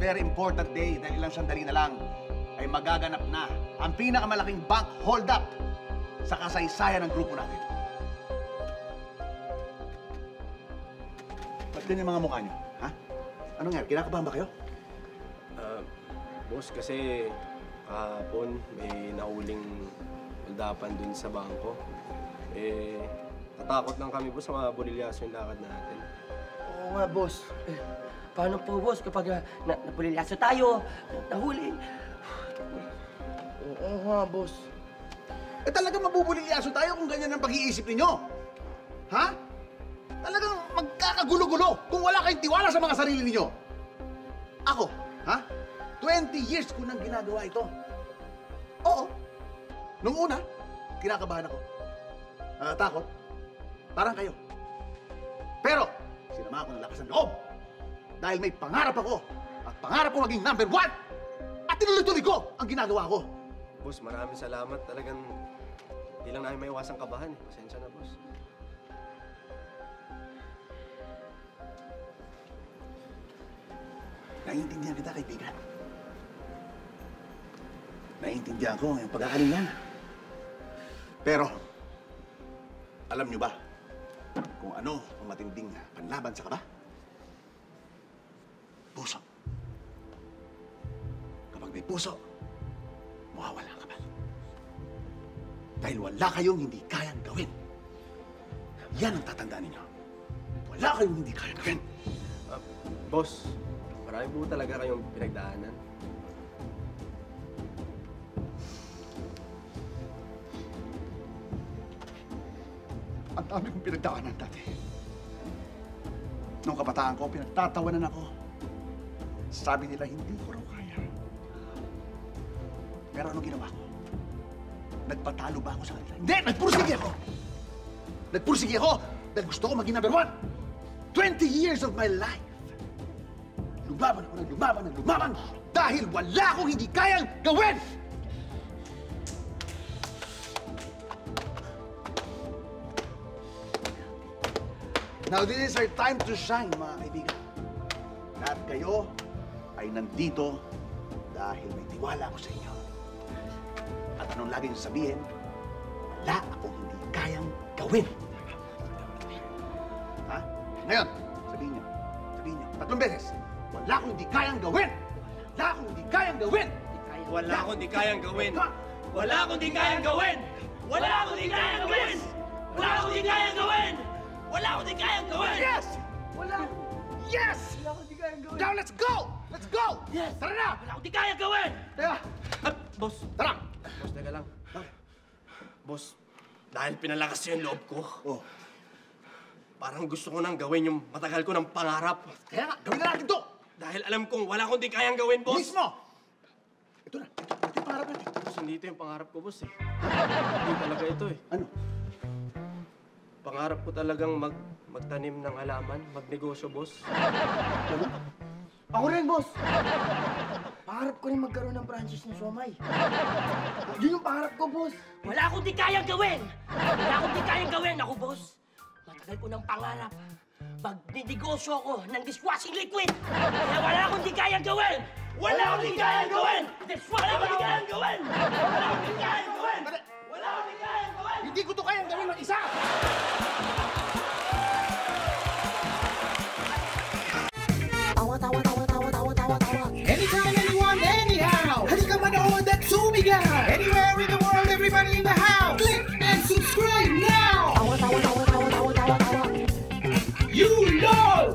very important day dahil ilang sandali na lang ay magaganap na ang pinakamalaking bank hold-up sa kasaysayan ng grupo natin. Ba't ganyan mga mukha niyo? Ha? Anong nga? Kinakabahan ba kayo? Boss, kasi kahapon may nauling holdapan dun sa bangko. Natakot lang kami, boss, sa mga bolilyaso yung lakad natin. Oo nga, boss. Paano po, boss, kapag nabulilyaso tayo, nahuli? Oo nga, boss. Talagang mabubulilyaso tayo kung ganyan ang pag-iisip ninyo. Ha? Talagang magkakagulo-gulo kung wala kayong tiwala sa mga sarili ninyo. Ako, ha? 20 years ko nang ginagawa ito. Oo. Nung una, kinakabahan ako. Natatakot. Parang kayo. Pero, sinama ko ng lakas ng loob. Dahil may pangarap ako. At pangarap ko maging #1. At tinuloy-tuloy ko ang ginagawa ko. Boss, maraming salamat. Talagang hindi lang namin maiwasang kabahan. Pasensya na, boss. Naiintindihan kita, kaibigan. Naiintindihan ko ang iyong pag-aalingan. Pero, alam niyo ba kung ano ang matinding panlaban sa kaba? Puso. Kapag may puso, mawawala ka ba? Dahil wala kayong hindi kayang gawin. Yan ang tatandaan ninyo. Wala kayong hindi kayang gawin. Boss, marami po talaga kayong pinagdaanan. Ang dami kong pinagdaanan dati. Noong kabataan ko, pinagtatawanan ako. Sabi nila, hindi ko raw kaya. Pero anong ginawa ko? Nagpatalo ba ako sa kanila? Hindi! Nagpursige ako! Nagpursige ako dahil gusto ko maging #1. 20 years of my life. Lumaban ako ng lumaban dahil wala akong hindi kayang gawin! Now, this is our time to shine, mga kaibigan. Lahat kayo ay nandito dahil may tiwala ako sa inyo. At anong lagi nyo sabihin, wala akong hindi kayang gawin. Ha? Ngayon, sabihin nyo. 3 beses. Wala akong hindi kayang gawin! Wala akong hindi kayang gawin! Wala akong di kayang gawin! Wala akong di kayang gawin! Wala akong di kayang gawin! Wala akong di kayang gawin! Wala akong di kayang gawin! Yes! Wala! Yes! Wala akong di kayang gawin! Now, let's go! Let's go! Yes! Tara na! Wala akong di kayang gawin! Tara! Boss! Tara! Boss, teka lang. Boss, dahil pinalakas niyo yung loob ko, Oh. parang gusto ko nang gawin yung matagal ko ng pangarap. Kaya nga, gawin na natin to! Dahil alam kong wala akong di kayang gawin, boss. Mismo! Ito na. Ito yung pangarap natin. Boss, hindi ito yung pangarap ko, boss, eh. Hindi talaga ito, eh. Ano? Pangarap ko talagang magtanim ng halaman, magnegosyo, boss. Ako rin, boss! Pangarap ko rin magkaroon ng franchise ng siomay. Yun yung pangarap ko, boss. Wala akong di kayang gawin! Wala akong di kayang gawin! Ako, boss, matagal ko ng pangarap. Magdidegosyo ako ng dishwashing liquid! Kaya wala akong di kayang gawin! Wala akong di kayang gawin! Wala akong di kayang gawin! Wala akong di kayang gawin! Wala akong di kayang gawin! Hindi ko to kayang gawin ng isa! Anytime, anyone, anyhow. Halika manood at sumigaw. Anywhere in the world, everybody in the house. Click and subscribe now. You know.